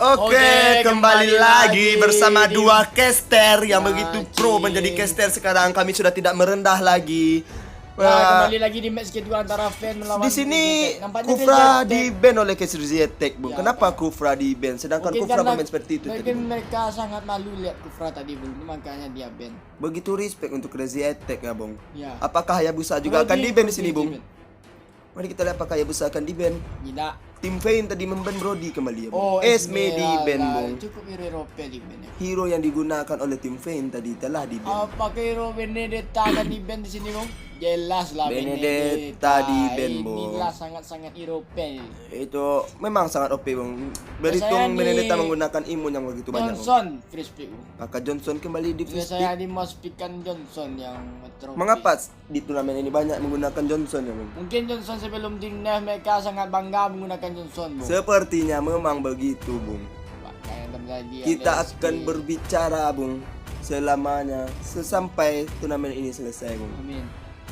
Oke, kembali lagi bersama dua caster yang begitu pro menjadi caster sekarang. Kami sudah tidak merendah lagi. Kembali lagi di match kedua antara Fan melawan Di sini Nampaknya Kufra Zetec. di ban oleh Caster Zetec, Bung. Ya, Kenapa Kufra di ban? Sedangkan Mungkin Kufra karena bermain seperti itu tadi, mungkin Bung. mereka sangat malu lihat Kufra tadi Bung, makanya dia ban. Begitu respect untuk Zetec ya, Bung. Ya. Apakah Hayabusa juga akan di ban di sini, Bung? Di ban. Mari kita lihat apakah Hayabusa akan di ban. Tidak. Tim Vayne tadi memban Brody kembali ya, Bung. Oh, Esme di ban, Bung. Cukup hero Eropa di ban ya. Hero yang digunakan oleh tim Vayne tadi telah di ban. Apakah hero Benedetta akan di ban di sini Bung? Jelas lah Benedetta di ban, Bung. Inilah sangat-sangat Eropa. Itu memang sangat OP, Bung. Biasanya Berhitung di- Benedetta menggunakan imun yang begitu banyak, Bung. Johnson free speak Bung. Maka Johnson kembali di free Biasanya speak. di mouse pickkan Johnson yang trophy. Mengapa di turnamen ini banyak menggunakan Johnson ya, Bung? Mungkin Johnson sebelum di nerf mereka sangat bangga menggunakan Johnson, Bung. Sepertinya memang begitu, Bung. Kayak terjadi Kita ada akan SP. berbicara, Bung, selamanya sesampai turnamen ini selesai, Bung. Amin.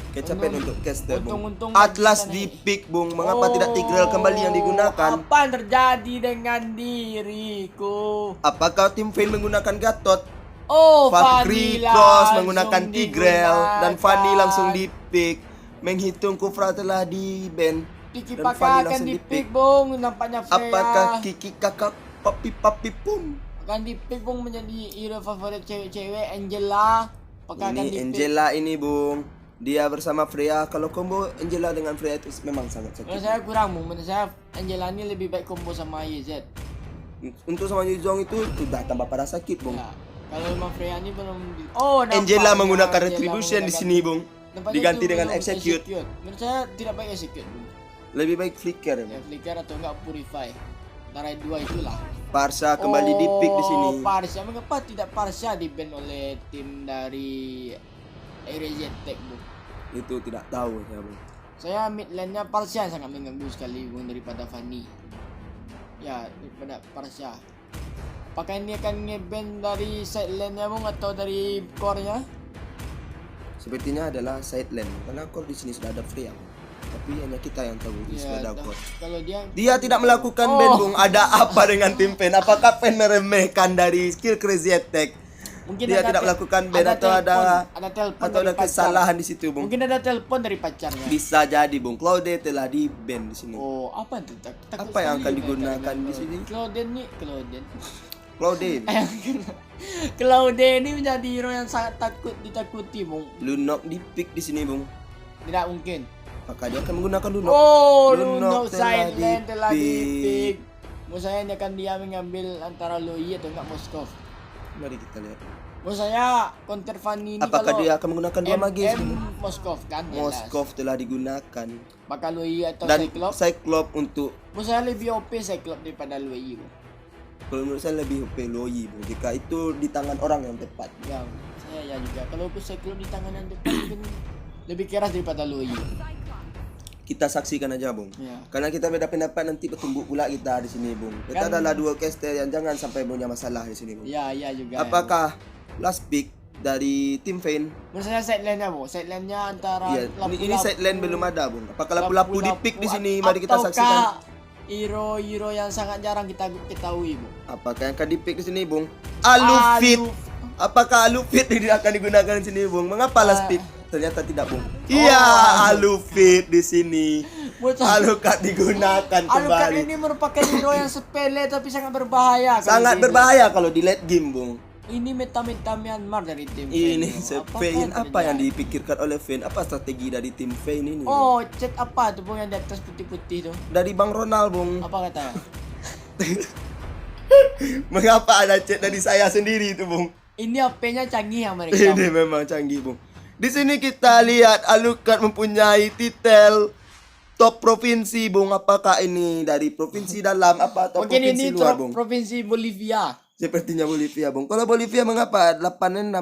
Kecapean untuk caster, Bung. Untung Atlas kita di nih. pick, Bung. Mengapa tidak Tigreal kembali yang digunakan? Apa yang terjadi dengan diriku? Apakah tim Vayne menggunakan Gatot? Oh, Fakri Fanny Cross langsung menggunakan Tigreal dan digunakan. Fanny langsung di pick. Menghitung Kufra telah di ban Kiki dan Paka Fanny akan langsung di di pick, pick. Bung. Nampaknya Freya Apakah Kiki kakak papi pum? akan di pick, Bung, menjadi hero favorit cewek-cewek Angela. Apakah akan Ini di pick? Angela ini, Bung. Dia bersama Freya. Kalau combo Angela dengan Freya itu memang sangat Menurut sakit. saya kurang, Bung. Menurut saya Angela ini lebih baik combo sama YZ. Untuk sama Yuzong itu sudah tambah parah sakit, Bung. Ya. Kalau memang Freya ini belum nampaknya Angela menggunakan Angela retribution di menggunakan- sini, Bung. nampaknya Diganti itu dengan belum execute. Menurut saya tidak baik execute, Bung. Lebih baik flicker, Ya, Bung. flicker atau enggak purify. Antara dua itulah. Parsa kembali di pick di sini. Parsia, mengapa tidak Parsia di ban oleh tim dari Zetec, Bung? Itu tidak tahu ya, Bung. Saya mid lane-nya Parsia yang sangat mengganggu sekali, Bung, daripada Fanny. Ya, daripada Parsia. Apakah ini akan nge-ban dari side lane-nya, Bung, atau dari core-nya? Sepertinya adalah side lane. Karena core di sini sudah ada Freya. Tapi hanya kita yang tahu di sini ada core. Kalau Dia tidak melakukan ban, Bung. Ada apa dengan tim Pen? Apakah Pen meremehkan dari skill Crazy Attack? mungkin Dia tidak melakukan ban atau ada telepon atau dari ada pacar. kesalahan di situ, Bung. Mungkin ada telepon dari pacarnya. Bisa jadi, Bung. Claude telah di ban di sini. Oh, apa itu? Takut Apa yang sekali akan mereka digunakan dengan di sini? Clauden nih, Clauden. Claude, Clauden ini menjadi hero yang sangat ditakuti, Bung. Lunok di pick di sini, Bung. Tidak mungkin. Maka dia akan menggunakan Lunok. Oh, Lunok Lunok telah side lane telah di-pick. di-pick. Menurut saya ini akan dia mengambil antara Loi atau enggak Moskov. Mari kita lihat. Menurut saya counter Fanny ini Apakah kalau dia akan menggunakan dua magi? Moskov kan? jelas. Moskov telah digunakan. Maka Loi atau Dan Cyclops. Cyclops untuk Menurut saya lebih OP Cyclops daripada Loi, Bung. kalau menurut saya lebih OP Loi, Bung. Jika itu di tangan orang yang tepat. Ya, saya ya juga. Kalau aku Cyclops di tangan yang depan mungkin lebih keras daripada Loi. Kita saksikan aja, Bung. Ya. Karena kita beda pendapat nanti bertumbuk pula kita di sini, Bung. Kita Kan- adalah dua caster yang jangan sampai punya masalah di sini, Bung. Ya, ya juga. Apakah last pick dari tim Vayne? Menurut saya side lane-nya, Bung. Side lane-nya antara Iya, ini side lane belum ada, Bung. Apakah lapu-lapu di pick di sini? Mari kita ataukah saksikan. hero-hero yang sangat jarang kita ketahui, Bung. Apakah yang akan di pick di sini, Bung? Alufit. Apakah Alufit ini akan digunakan di sini, Bung? Mengapa last pick? Ternyata tidak, Bung. Iya, Alufit di sini. Alucard digunakan Alucard kembali. ini merupakan hero yang sepele tapi sangat berbahaya. kalau Sangat di- berbahaya kalau di late game, Bung. Ini meta-meta Myanmar dari tim Ini Vayne, Bung. Vayne apa yang terjadi? dipikirkan oleh Vayne? Apa strategi dari tim Vayne ini? Bung? Oh, chat apa tuh, Bung, yang di atas putih-putih tuh? Dari Bang Ronald, Bung. Apa katanya? Mengapa ada chat dari saya sendiri itu, Bung? Ini HP-nya canggih yang mereka. Ini memang canggih, Bung. Di sini kita lihat Alucard mempunyai titel top provinsi, Bung. Apakah ini dari provinsi dalam apa atau Mungkin provinsi ini luar, Bung? provinsi Bolivia. Sepertinya Bolivia, Bung. Kalau Bolivia mengapa 86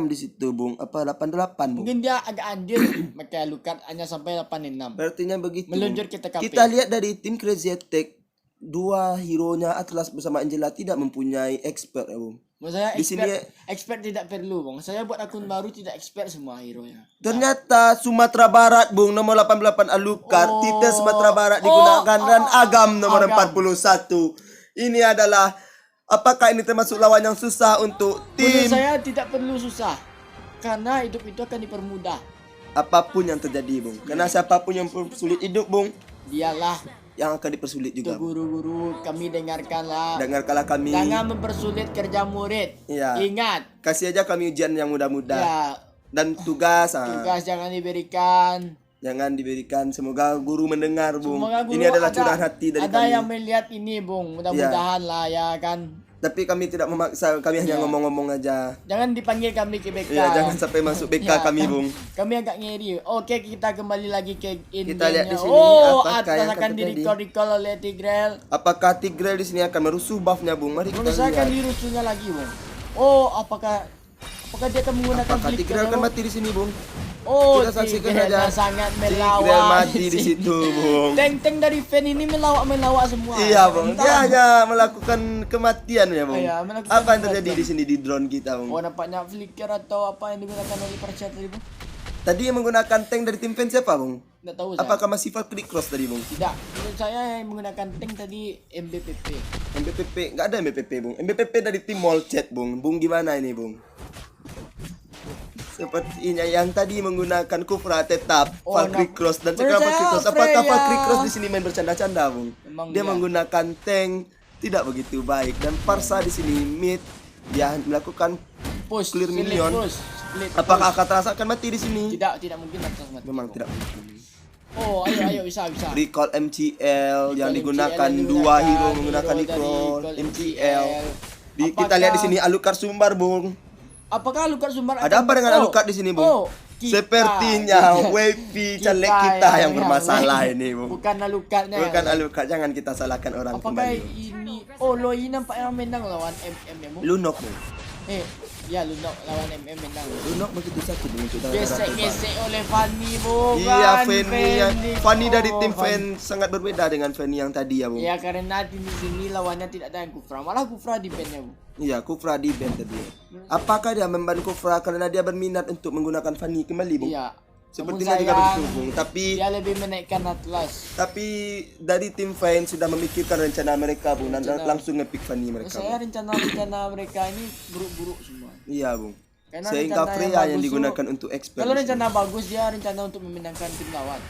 di situ, Bung? Apa 88, Bung? Mungkin dia agak andil pakai Alucard hanya sampai 86. Artinya begitu. Meluncur ke TKP. Kita lihat dari tim Crazy Attack, dua hero-nya Atlas bersama Angela tidak mempunyai expert, ya, Bung. Menurut saya Di sini expert tidak perlu, Bung. Saya buat akun baru tidak expert semua hero-nya. ternyata Sumatera Barat, Bung, nomor 88 Alucard, titel Sumatera Barat digunakan dan Agam nomor Agam. 41. Ini adalah Apakah ini termasuk lawan yang susah untuk Menurut tim? saya tidak perlu susah. Karena hidup itu akan dipermudah. Apapun yang terjadi, Bung. Karena siapapun yang sulit hidup, Bung, Dialah yang akan dipersulit itu juga. Bung. guru-guru, kami dengarkanlah. Dengarkanlah kami. Jangan mempersulit kerja murid. Iya. Ingat, Kasih aja kami ujian yang mudah-mudah. ya, Dan tugas, tugas jangan diberikan. jangan diberikan. Semoga guru mendengar, Bung. Semoga guru Ini adalah curahan hati dari ada kami. yang melihat ini, Bung. Mudah-mudahan lah ya kan. Tapi kami tidak memaksa, kami hanya Iya. ngomong-ngomong aja. Jangan dipanggil kami ke BK. Iya, jangan sampai masuk BK Ya, kami, Bung. Kami agak ngeri. Oke, kita kembali lagi ke Kita lihat di endingnya. sini, Oh, apakah atas yang akan akan terjadi? di-recall oleh Tigrel. Apakah Tigreal di sini akan merusuh buffnya, Bung? Mari kita Menurut saya akan lihat. dirusuhnya lagi, Bung. Oh, apakah dia akan menggunakan Apakah flicker, Tigreal akan Bung? mati di sini, Bung? Oh, Kita saksikan Tigrelnya saja. sangat Tigreal melawak. mati di situ, Bung. Tank-tank dari fan ini melawak semua. Iya, Bung. Entah. Dia hanya melakukan kematian ya, Bung. Iya, melakukan Apa yang terjadi kematian. di sini di drone kita, Bung? Oh, nampaknya flicker atau apa yang digunakan oleh Persya tadi, Bung? Tadi yang menggunakan tank dari tim fans siapa, Bung? Nggak tahu saya. Apakah masih Valkyrie Cross tadi, Bung? Tidak, menurut saya yang menggunakan tank tadi MBPP. MBPP, nggak ada MBPP, Bung. MBPP dari tim Molchat, Bung. Bung gimana ini, Bung? Sepertinya yang tadi menggunakan Kufra tetap Oh, Valkyrie nah, Cross dan menurut sekarang saya Valkyrie Cross. Apakah Freya. Valkyrie Cross di sini main bercanda-canda, Bung? Memang Dia iya. menggunakan tank tidak begitu baik dan Parsa di sini mid dia melakukan Push, clear split minion. push, split Apakah push. akan terasakan mati di sini? Tidak mungkin atas mati. Memang tidak mungkin. Oh, ayo bisa. Recall MCL yang Recall digunakan MCL yang dua hero digunakan menggunakan hero Recall dari MCL. Kita Apakah- lihat di sini Alucard Sumbar, Bung. Apakah Alucard Sumbar Ada akan- apa dengan Oh, Alucard di sini, Bung? Oh, kita- Sepertinya wavy caleg kita yang bermasalah wavy. ini, Bung. Bukan Alucardnya. Bukan Alucard, jangan kita salahkan orang Apakah kembali. ini? Oh, Loi nampaknya menang lawan MM ya, Bung. Lunok, Bung. Ya Lunok lawan MM menang. Lunok begitu sakit Bung, untuk darah-darah tebal. Gesek oleh Fanny, Bung. Iya, Kan, Fanny dari Oh, tim Fanny. fan sangat berbeda dengan Fanny yang tadi ya, Bung. Ya karena di sini lawannya tidak ada yang Kufra, malah Kufra di bandnya, Bung. Iya, Kufra di band tadi. Apakah dia memban Kufra karena dia berminat untuk menggunakan Fanny kembali, Bung? Iya. Sepertinya Namun juga sayang, begitu, Bung. dia lebih menaikkan Atlas. Tapi dari tim fans sudah memikirkan rencana mereka, Bung, dan langsung ngepick Fanny mereka. Saya Bung. rencana mereka ini buruk-buruk semua. Iya, Bung. Karena Sehingga rencana Freya yang bagus digunakan tuh- untuk expert. Kalau di sini. rencana bagus dia rencana untuk memenangkan tim lawan.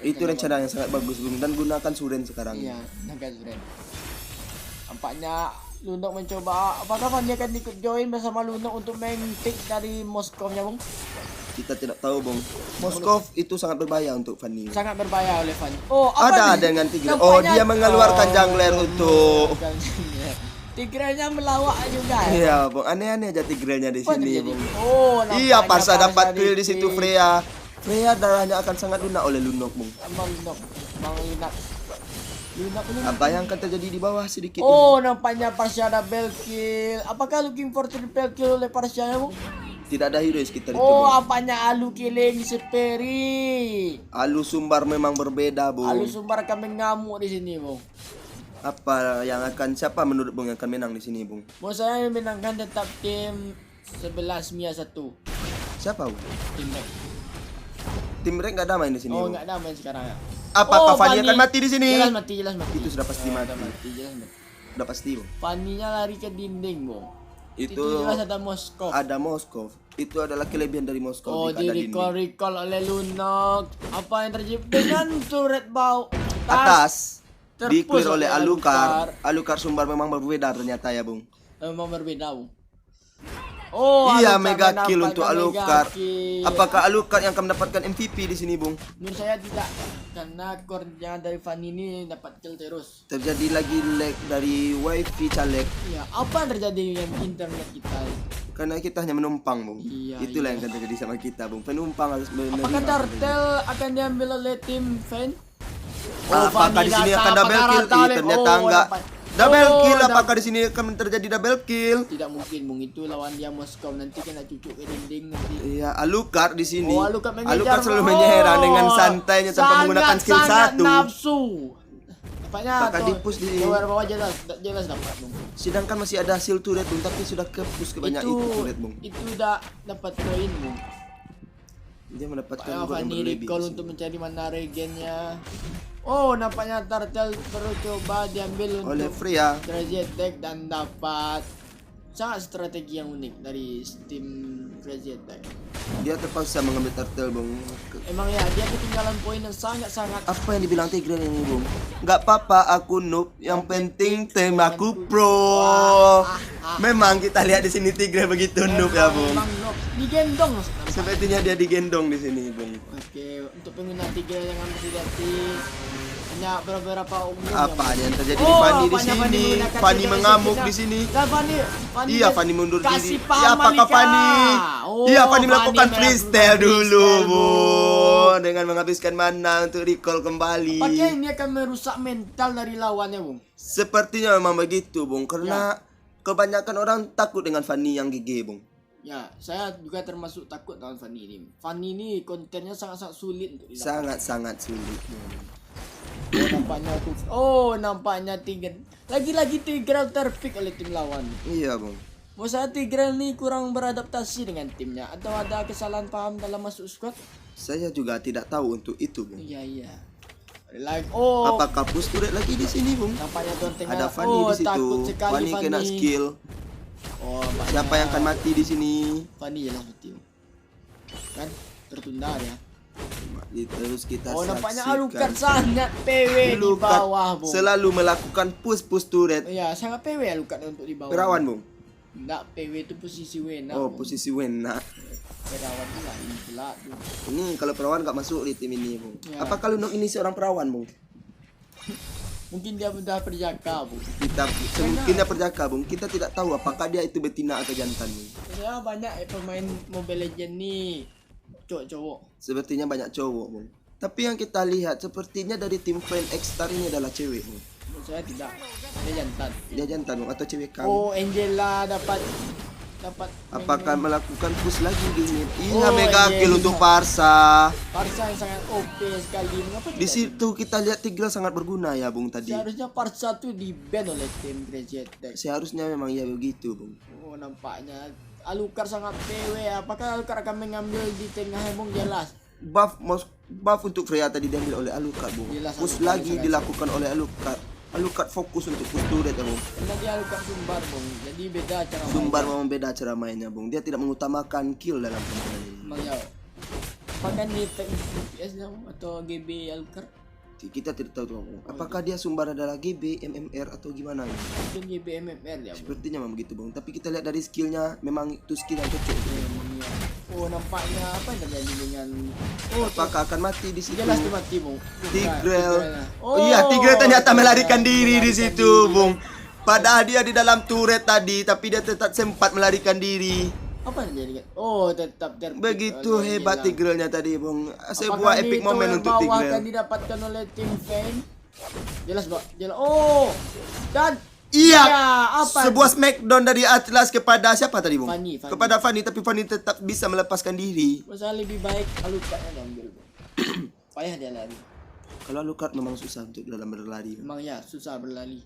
Itu rencana yang sangat bagus, Bung, dan gunakan Suren sekarang. Iya, naga Zuren. Nampaknya Lunok mencoba, apakah Fanny akan ikut join bersama Lunok untuk main pick dari Moskov-nya, Bung? Kita tidak tahu, Bung. Moskov itu sangat berbahaya untuk Fanny. Sangat berbahaya oleh Fanny. Oh, Ada nih? dengan Tigre. Nampaknya- Oh, dia mengeluarkan jungler untuk. bukan jungler. Tigrenya melawak juga. Iya, Bung. Aneh-aneh aja Tigrenya di Apa sini, terjadi? Bung. Oh, Iya, nampaknya Parsa dapat kill di di situ Freya. Freya darahnya akan sangat lunak oleh Lunok, Bung. Bang Lunok, Bang Lunak. Lunak ini. Apa yang akan terjadi di bawah sedikit? Oh, nampaknya Parsa double kill. Apakah looking for triple kill oleh Parsa ya, Bung? Tidak ada hero di sekitar itu, Oh, Bung. apanya Alu killing Seperi. Alu Sumbar memang berbeda, Bung. Alu Sumbar akan mengamuk di sini, Bung. Apa yang akan siapa menurut Bung yang akan menang di sini, Bung? Mau saya yang menangkan tetap tim 11 Mia 1. Siapa, Bung? Tim Red. Tim Rek nggak ada main di sini, Oh, Bung. enggak ada main sekarang ya. Apakah Oh, Fanny akan mati di sini? Jelas mati, jelas mati. Itu sudah pasti Oh, mati. udah mati, jelas mati. Udah pasti, Bung. Fanny-nya lari ke dinding, Bung. Itu jelas ada Moskov. ada Moskov. Itu adalah kelebihan dari Moskov. Oh, di di keadaan dinding. recall oleh Lunok. Apa yang terjadi dengan turret bau Atas di terpush clear oleh oleh Alucard. Alucard Sumbar memang berbeda ternyata ya, Bung. Memang berbeda, Bung. Oh, Iya, Alucard mega kill mendapatkan untuk mega Alucard. kill. Apakah Alucard yang akan mendapatkan MVP di sini, Bung? Menurut saya tidak, karena core-nya dari Fanny ini dapat kill terus. Terjadi lagi lag dari wifi caleg Iya, apa yang terjadi dengan internet kita? karena kita hanya menumpang, Bung. Iya, Itulah iya. yang akan terjadi sama kita, Bung. Penumpang harus menerima. Apakah Turtle akan diambil oleh tim fan? Apakah di sini akan double kill? Ternyata enggak. Double kill, apakah di sini akan terjadi double kill? Tidak mungkin, Bung. Itu lawan dia Moskov, nanti kena cucuk ke dinding nanti. Iya, Alucard di sini. Oh, Alucard mengejar. Alucard selalu menyerang dengan santainya tanpa menggunakan skill sangat satu. nafsu. Nampaknya Apakah tuh, di-push di- luar bawah jelas dapat, Bung. Sedangkan masih ada shield turret, Bung, tapi sudah ke push ke banyak itu turret, Bung. Itu udah dapat poin, Bung. Dia mendapatkan Apakah gol yang Fanny berlebih. recall di untuk sini. mencari mana regennya. Oh, nampaknya Turtle perlu coba diambil Oleh untuk Freya. Crazy Attack dan dapat sangat strategi yang unik dari tim Crazy Attack. Dia terpaksa mengambil turtle, Bung. Emang ya, dia ketinggalan poin yang sangat-sangat. Apa yang dibilang Tigreal ini, Bung? Gak apa-apa, aku noob. Yang penting tim aku pro. Memang kita lihat di sini Tigreal begitu noob ya, Bung. Emang noob. Digendong. Sepertinya dia digendong di sini, Bung. Oke, untuk pengguna Tigreal yang hati-hati. Hanya beberapa umum. Apa yang terjadi di Oh, Fanny di apanya sini? Fanny menggunakan Fanny Tigreal mengamuk Sempitnya. di sini. Dan Fanny Iya, Fanny mundur kasih diri. paham Ya, apakah Malika. Fanny? Oh, Iya, Fanny melakukan melakukan freestyle dulu, freestyle, Bung. Dengan menghabiskan mana untuk recall kembali. Pakai ini akan merusak mental dari lawannya, Bung. Sepertinya memang begitu, Bung. Karena kebanyakan orang takut dengan Fanny yang GG, Bung. Ya, saya juga termasuk takut dengan Fanny ini. Fanny ini kontennya sangat-sangat sulit untuk dilakukan. Sangat-sangat sulit. Nampaknya Tigreal. Lagi-lagi Tigreal terpick oleh tim lawan. Iya, Bung. Mau saya Tigreal ini kurang beradaptasi dengan timnya atau ada kesalahan paham dalam masuk squad? Saya juga tidak tahu untuk itu, Bung. Iya. Like Apakah push turret lagi di sini, Bung? nampaknya tuan tengah. Ada Fanny di situ. Takut sekali Fanny kena skill. Nampaknya Siapa yang akan mati di sini? Fanny jelas mati. Kan tertunda ya. Terus kita Nampaknya saksikan. Alucard sangat PW di Alucard bawah, Bung. selalu melakukan push turret. Iya, sangat PW Alucard untuk di bawah. Perawan, Bung. Enggak, PW itu posisi Wena. Oh, Bung. posisi Wena. Perawan pula ini pula. Bung. Ini kalau perawan nggak masuk di tim ini, Bung. Ya. Apakah Lunok ini seorang perawan, Bung? Mungkin dia sudah berjaga, Bung. Kita mungkin dia perjaka, Bung. Kita tidak tahu apakah dia itu betina atau jantan, Bung. Ya banyak pemain Mobile Legends nih cowok-cowok. Sepertinya banyak cowok, Bung. Tapi yang kita lihat sepertinya dari tim Friend X Star ini adalah cewek, Bung. Menurut saya tidak. Dia jantan. Dia jantan, Bung, atau cewek kang. Angela dapat Apakah melakukan push lagi gini? Iya, Oh, mega iya, kill iya. untuk Parsa. Parsa yang sangat OP sekali. Mengapa Di tidak? situ kita lihat Tigreal sangat berguna ya, Bung, tadi. Seharusnya Parsa tuh di ban oleh tim Crazy Attack. Seharusnya memang ya begitu, Bung. Nampaknya Alucard sangat PW. Apakah Alucard akan mengambil di tengah, Bung? Jelas. Buff untuk Freya tadi diambil oleh Alucard, Bung. Jelas, Push Alucard lagi sangat dilakukan oleh Alucard. Alucard fokus untuk push turret ya, Bung. Karena dia Alucard sumbar, Bung. Jadi beda cara Sumbar memang beda cara mainnya, Bung. Dia tidak mengutamakan kill dalam permainan ini. Bang Yao. Apakah ini teknik DPS atau GB Alucard? Kita tidak tahu, Bung. Apakah dia sumbar adalah GB, MMR atau gimana? Mungkin GB MMR ya, Bung. Sepertinya memang begitu, Bung. Tapi kita lihat dari skillnya, memang itu skill yang cocok. Nampaknya apa yang terjadi dengan Apakah akan mati di situ? jelas dia mati, Bung. Tigreal. Iya, Tigreal ternyata melarikan diri di situ, Bung. Padahal dia di dalam turret tadi, tapi dia tetap sempat melarikan diri. Apa yang terjadi? Tetap terpick Begitu oleh hebat Angela. Tigrealnya tadi, Bung. Sebuah Apakah epic ini moment tower untuk bawah Tigreal. akan didapatkan oleh tim Fame? Jelas, Bang. Jelas. Dan Iya, ya, apa? sebuah smackdown dari Atlas kepada siapa tadi, Bung? Fanny. Kepada Fanny, tapi Fanny tetap bisa melepaskan diri. Masa lebih baik Alucardnya diambil, Bung. Payah dia lari. Kalau Alucard memang susah untuk dalam berlari. Memang ya susah berlari.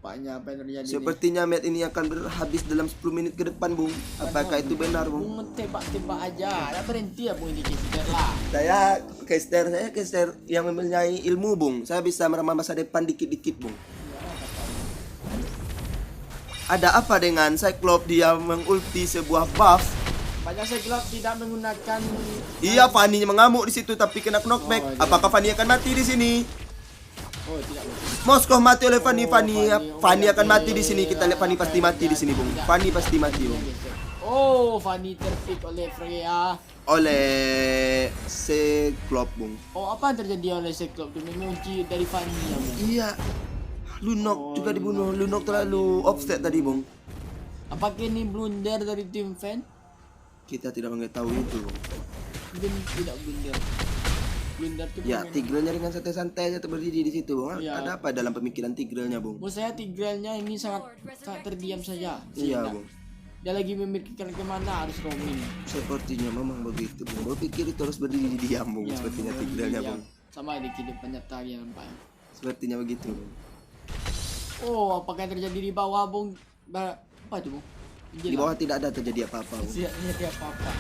Paknya apa yang terjadi? Sepertinya match ini akan habis dalam 10 menit ke depan, Bung. Apakah itu benar, Bung? Bung tembak-tembak aja. Dah berhenti ya, Bung, ini Caster lah. Saya caster yang mempunyai ilmu, Bung. Saya bisa meramal masa depan dikit-dikit, Bung. Ada apa dengan Cyclops? Dia mengulti sebuah buff. Banyak Cyclops tidak menggunakan. Iya, Fanny mengamuk di situ tapi kena knockback. Oh, iya. Apakah Fanny akan mati di sini? Tidak. Moskow mati oleh Fanny. Fanny akan Oke. mati di sini. Kita lihat Fanny pasti mati di sini, Bung. Fanny pasti mati, Bung. Fanny terpick oleh Freya. Oleh Cyclops, Bung. Apa yang terjadi oleh Cyclops? Dia mengunci dari Fanny ya, Bung. Iya. Lunok juga dibunuh. Lunok terlalu offset tadi, Bung. Apakah ini blunder dari tim fan? Kita tidak mengetahui itu, Bung. Mungkin tidak blunder. Blunder tuh Ya, Tigrealnya dengan santai-santai aja berdiri di situ, Bung. Iya. Ada apa dalam pemikiran Tigrealnya, Bung? menurut saya Tigrealnya ini sangat terdiam saja. Iya, Sehingga Bung. dia lagi memikirkan kemana harus roaming. Sepertinya memang begitu, Bung. Berpikir itu harus berdiri diam, Bung. Ya, Sepertinya Bung, Tigrealnya, iya. Bung. Sama di kehidupan nyata yang nampaknya. Sepertinya begitu, Bung. Apakah yang terjadi di bawah, Bung? Apa itu, Bung? Di bawah tidak ada terjadi apa-apa, Bung. Tidak apa-apa.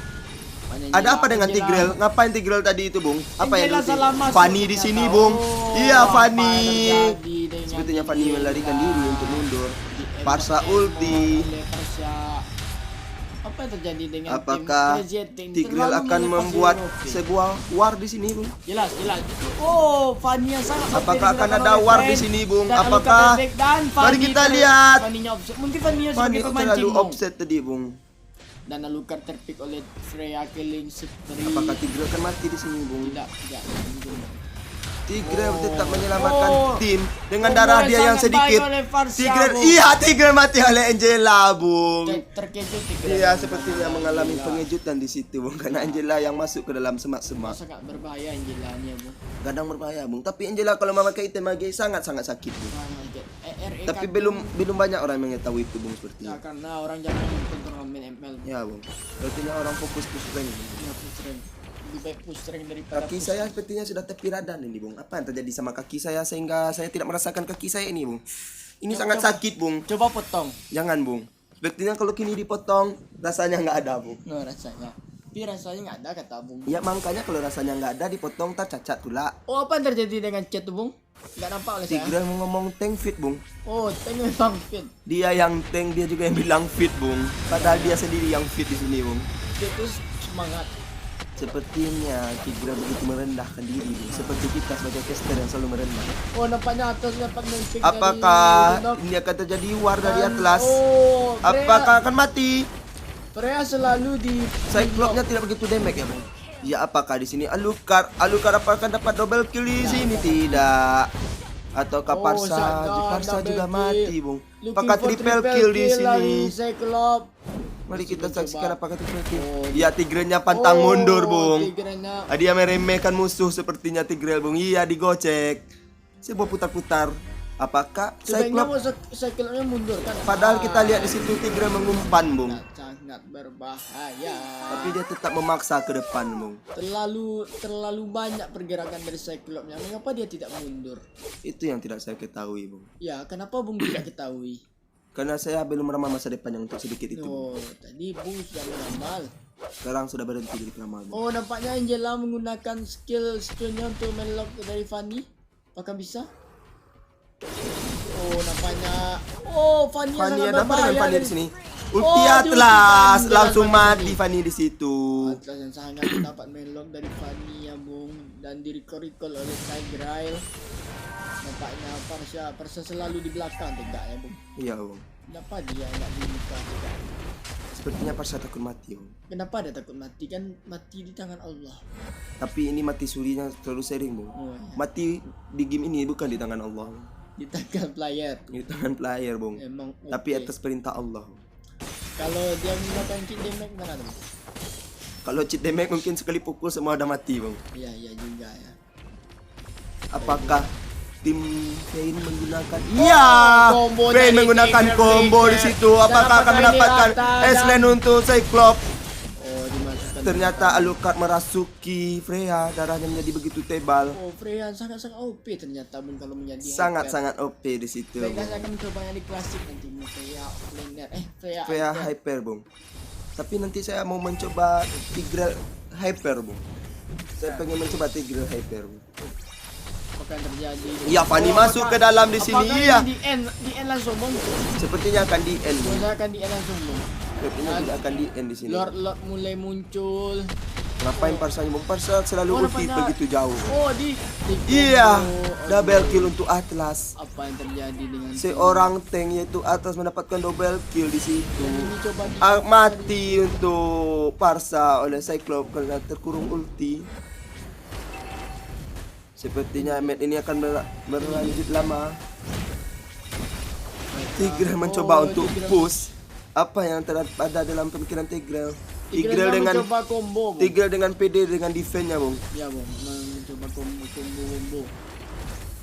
Ada apa dengan Tigreal? Ngapain Tigreal tadi itu, Bung? Apa yang Angela ulti? salah masuk Fanny di sini, Bung. Iya, apa Fanny. terjadi dengan Sepertinya Fanny melarikan Angela? diri untuk mundur. Di Parsa emo ulti. oleh Parsa. Apa yang terjadi dengan Apakah tim Gazetting? Tigreal Terlalu akan melepas membuat Europe. sebuah war di sini, Bung? Jelas. Oh, Fanny yang sangat Apakah OP akan digunakan ada oleh war Fan. di sini, Bung? Dan Apakah? Alucard Bebek dan Mari Fanny kita lihat. Fanny-nya offset. Mungkin Fanny-nya Fanny sebagai pemancing, terlalu Bung. offset tadi, Bung. Dan Alucard terpick oleh Freya Killing Spree. Apakah Tigreal akan mati di sini, Bung? Tidak. Tigreal Oh. tetap menyelamatkan Oh. tim dengan Combo darah yang dia yang sangat sedikit. baik oleh Parsa, Tigreal, Bung. iya, Tigreal mati oleh Angela, Bung. Terkejut Tigreal. Iya, sepertinya mengalami Angela. pengejutan di situ, Bung, karena Angela yang masuk ke dalam semak-semak. Sangat berbahaya Angela-nya, Bung. Kadang berbahaya, Bung. Tapi Angela kalau memakai item mage sangat-sangat sakit, Bung. RE Tapi kan, belum banyak orang yang mengetahui itu, Bung, seperti ya, itu. karena orang jarang nonton turnamen ML. Ya, Bung. Sepertinya orang fokus ke rank. Ya, push rank. Lebih baik push rank daripada Kaki push. saya sepertinya sudah tepi radan ini, Bung. Apa yang terjadi sama kaki saya sehingga saya tidak merasakan kaki saya ini, Bung? Ini sangat sakit, Bung. Coba potong. Jangan, Bung. Sepertinya kalau kini dipotong rasanya nggak ada, Bung. No, rasanya. Tapi rasanya nggak ada kata Bung. Ya makanya kalau rasanya nggak ada dipotong tak cacat tulah. Oh, apa yang terjadi dengan chat tuh, Bung? Nggak nampak oleh saya. Tigreal mau ngomong tank fit, Bung. Oh, tank memang fit. Dia yang tank, dia juga yang bilang fit, Bung. Padahal dia sendiri yang fit di sini, Bung. Dia tuh semangat. Sepertinya Tigreal begitu merendahkan diri, Bung. Seperti kita sebagai caster yang selalu merendah. Oh, nampaknya atas dapat men-pick Apakah dari ini akan terjadi war dari Dan- Atlas? Oh, Apakah akan mati? Freya selalu di Cyclops-nya tidak begitu damage ya, Bung. Ya, apakah di sini Alucard apakah akan dapat double kill di sini? Tidak. Ataukah Oh, Parsa double juga kill. mati, Bung. Looking Apakah for triple kill di dari sini? Cyclops. Mari kita Coba. saksikan apakah triple kill. Oh, Ya, Tigrealnya pantang mundur, Bung. Tigrealnya. Dia meremehkan musuh sepertinya Tigreal, Bung. Iya, digocek. Sebuah putar-putar. Apakah Sebaiknya Cyclops? Cyclops-nya mundur kan. Padahal kita lihat di situ Tigreal mengumpan, Bung. Sangat berbahaya. Tapi dia tetap memaksa ke depan, Bung. Terlalu banyak pergerakan dari Cyclops-nya. Mengapa dia tidak mundur? Itu yang tidak saya ketahui, Bung. Ya, kenapa Bung tidak ketahui? Karena saya belum meramal masa depan yang untuk sedikit itu. Oh, tadi Bung sudah meramal. Sekarang sudah berhenti jadi peramal, Bung. Oh, nampaknya Angela menggunakan skillnya untuk mellock dari Fanny. Apakah bisa? Oh, nampaknya. Oh, Fanny Fanny sangat ada apa dengan berbahaya Fanny di dari- sini? Oh, Ulti diultikan Atlas Angela langsung pakai mati Fanny. Fanny di situ. Atlas yang sangat dapat mellock dari Fanny ya, Bung, dan di recall oleh Tigreal. Nampaknya Parsa selalu di belakang tegaknya, Bung. Iya, Bung. Kenapa dia nggak dibuka tegak? Sepertinya Parsa takut mati, Bung. Kenapa dia takut mati? Kan mati di tangan Allah. Tapi ini mati surinya terlalu sering, Bung. Oh, ya. Mati di game ini bukan di tangan Allah, Di tangan player. di tangan player, Bung. Emang Tapi OP. atas perintah Allah. Kalau dia menggunakan kick damage mana tuh? Kalau cheat damage mungkin sekali pukul semua ada mati, Bung. Iya juga ya. Apakah tim Vayne menggunakan? Iya, combo Vayne dari menggunakan Tigreal combo Breaker. di situ. Dan Apakah akan apakah ini mendapatkan rata dan- S-Lane untuk Cyclops? Oh, dimasukkan. Ternyata Alucard merasuki Freya, darahnya menjadi begitu tebal. Oh, Freya sangat-sangat OP ternyata, Bung, kalau menjadi Sangat-sangat OP di situ. Baiklah, saya akan mencobanya di klasik nanti. Freya laner. Freya hyper, Bung. Tapi nanti saya mau mencoba Tigreal hyper, Bung. Saya pengen mencoba Tigreal hyper, Bung. Apa yang terjadi? Iya, Fanny masuk ke dalam di sini. Apakah Iya. ini di end langsung, Bung? Sepertinya akan di end, Bung. Saya akan di end langsung, Bung. Sepertinya tidak akan di end di sini. Lord mulai muncul. Ngapain Parsanya, Bung? Parsa selalu ulti nampaknya- begitu jauh. Oh, di Iya, combo. double kill untuk Atlas. Apa yang terjadi dengan Seorang tank yaitu Atlas mendapatkan double kill di situ. ini coba Mati untuk Parsa oleh Cyclops karena terkurung ulti. Sepertinya match ini akan berlanjut lama. Tigreal mencoba untuk Tigreal. push. Apa yang ada dalam pemikiran Tigreal? Tigreal dengan mencoba combo, Bung. Tigreal dengan PD dengan defense-nya, Bung. Ya, Bung, mencoba combo.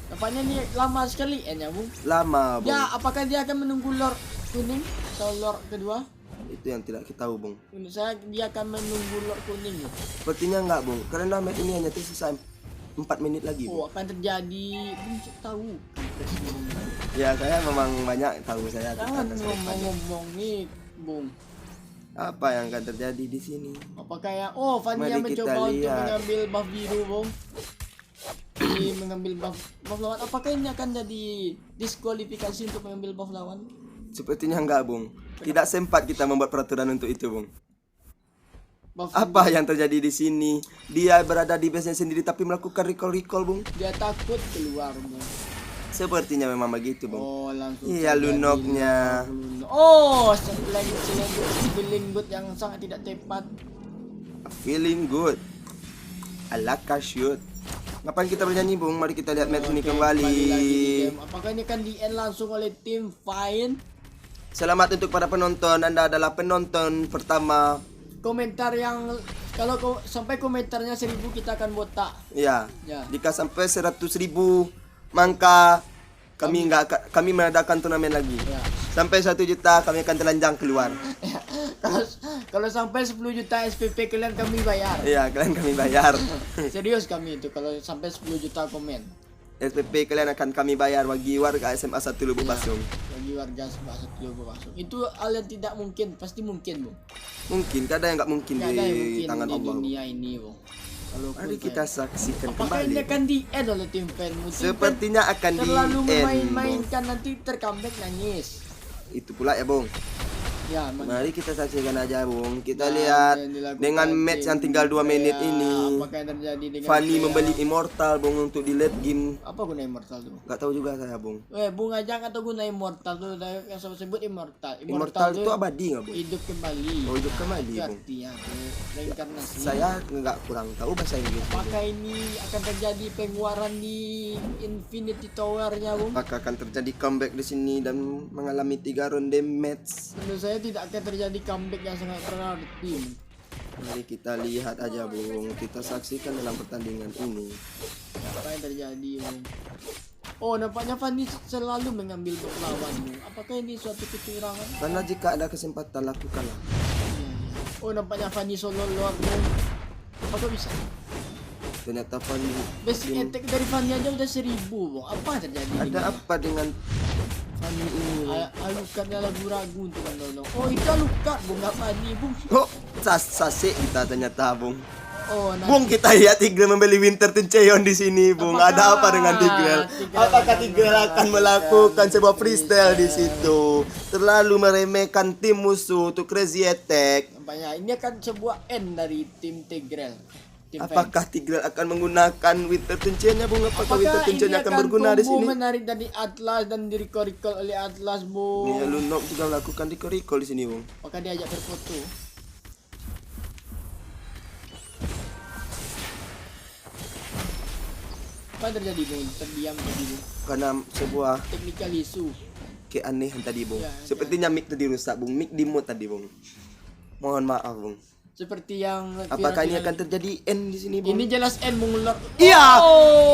Nampaknya ini lama sekali end-nya, Bung. Lama, Bung. Ya, apakah dia akan menunggu Lord kuning atau Lord kedua? Itu yang tidak kita tahu, Bung. Menurut saya dia akan menunggu Lord kuning. Ya. Sepertinya enggak, Bung. Karena match ini hanya tersisa 4 menit lagi, Bung. Oh, apa yang terjadi? Bung tahu. Ya, saya memang banyak tahu saya Jangan tentang masa depan. ngomong-ngomong nih, Bung. Apa yang akan terjadi di sini? Apakah yang Fanny Mari yang kita mencoba untuk lihat. mengambil buff biru, Bung. Ini mengambil buff lawan. Apakah ini akan jadi diskualifikasi untuk mengambil buff lawan? Sepertinya enggak, Bung. Tidak sempat kita membuat peraturan untuk itu, Bung. Buff Apa yang terjadi di sini? Dia berada di base-nya sendiri tapi melakukan recall, Bung. dia takut keluar, Bung. Sepertinya memang begitu, Bung. Langsung Iya, terjadi lunoknya. feeling good yang sangat tidak tepat. Feeling good. Alaka shoot. Ngapain kita bernyanyi, Bung? Mari kita lihat match ini kembali. Lagi di game. Apakah ini akan di-end langsung oleh tim Fine? Selamat untuk para penonton. Anda adalah penonton pertama. Komentar yang sampai komentarnya 1000 kita akan botak. Ya. Ya. Jika sampai 100.000, maka kami mengadakan turnamen lagi. Ya. Sampai 1 juta kami akan telanjang keluar. Kalau sampai 10 juta SPP kalian kami bayar. Iya, kalian kami bayar. Serius kami itu kalau sampai 10 juta komen. SPP kalian akan kami bayar bagi warga SMA 1 Lubuk Pasung. Bagi warga bahasa Lubuk Pasung. Itu hal yang tidak mungkin, pasti mungkin, Bung. Mungkin, kadang yang nggak mungkin Nggak ada yang di mungkin tangan di Allah. dunia ini, Bung. Mari kita saksikan Apakah ini kembali. akan di-end oleh tim Fan? Sepertinya akan terlalu di-end, memain-mainkan, nanti tercomeback nangis. Itu pula ya, Bung. Ya, Mari kita saksikan aja, Bung. Kita Nah, lihat yang dilakukan dengan match yang tinggal 2 menit Korea, ini. Apakah yang terjadi dengan Fanny Korea? membeli Immortal, Bung, untuk di late game. Apa guna Immortal tuh? Gak tahu juga saya, Bung. Bung aja atau guna Immortal tuh yang saya sebut Immortal. Immortal tuh itu abadi nggak, Bung? hidup kembali. Oh, hidup kembali, Itu Bung. artinya reinkarnasi. Saya nggak kurang tahu bahasa Inggris. Apakah ini akan terjadi pengeluaran di Infinity Tower-nya, Bung? Apakah akan terjadi comeback di sini dan mengalami 3 ronde match? Menurut saya tidak akan terjadi comeback yang sangat berarti. Mari kita lihat aja, Bung. Kita saksikan dalam pertandingan ini. Apa yang terjadi, Bung? Nampaknya Fanny selalu mengambil buff lawan, Bung. Apakah ini suatu kecurangan? Karena jika ada kesempatan, lakukanlah. Nampaknya Fanny solo lord, Bung. Apakah bisa? Ternyata Fanny. Basic attack dari Fanny aja udah 1000, Bung. Apa yang terjadi? Ada apa dengan Fanny ini? Alukatnya ragu-ragu untuk menolong. Itu alukat, Bung. Gak Fanny, Bung. Kok sasik kita ternyata, Bung. Nah, Bung, kita lihat Tigreal membeli Winterton Cheon di sini, Bung. Apakah Ada apa dengan Tigreal? Apakah Tigreal akan melakukan sebuah freestyle di situ? Terlalu meremehkan tim musuh untuk crazy attack. nampaknya ini akan sebuah end dari tim Tigreal. Apakah Tigreal akan menggunakan Winterton Cheon-nya, Bung? Apakah Winterton Cheon akan berguna di sini? Menarik dari Atlas dan di recall oleh Atlas, Bung. Nih, Lunok juga melakukan recall di sini, Bung. Apakah diajak berfoto? Apa yang terjadi, Bung? Terdiam tadi, Bung. Karena sebuah Technical issue. keanehan tadi, Bung. Ya, Sepertinya mic tadi rusak, Bung. Mic di mute tadi, Bung. Mohon maaf, Bung. Seperti yang Apakah ini akan terjadi end di sini, Bung? ini jelas end, Bung. Iya,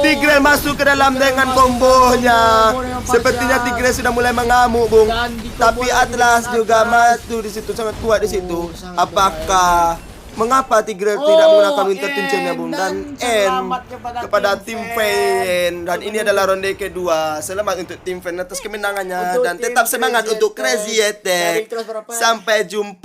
Tigreal masuk ke dalam dengan kombonya. Sepertinya Tigreal sudah mulai mengamuk, Bung. Dan di Tapi combo Atlas dengan juga Atlas. maju di situ, sangat kuat di situ. sangat Apakah mengapa Tigreal tidak menggunakan Winterton Cheon-nya, Bung? Dan selamat kepada tim Fan. Dan ini adalah ronde kedua. Selamat untuk tim Fan atas kemenangannya Untuk dan tim tetap semangat Crazy untuk Attack. Crazy Dari Attack. kelas berapa? Sampai jumpa.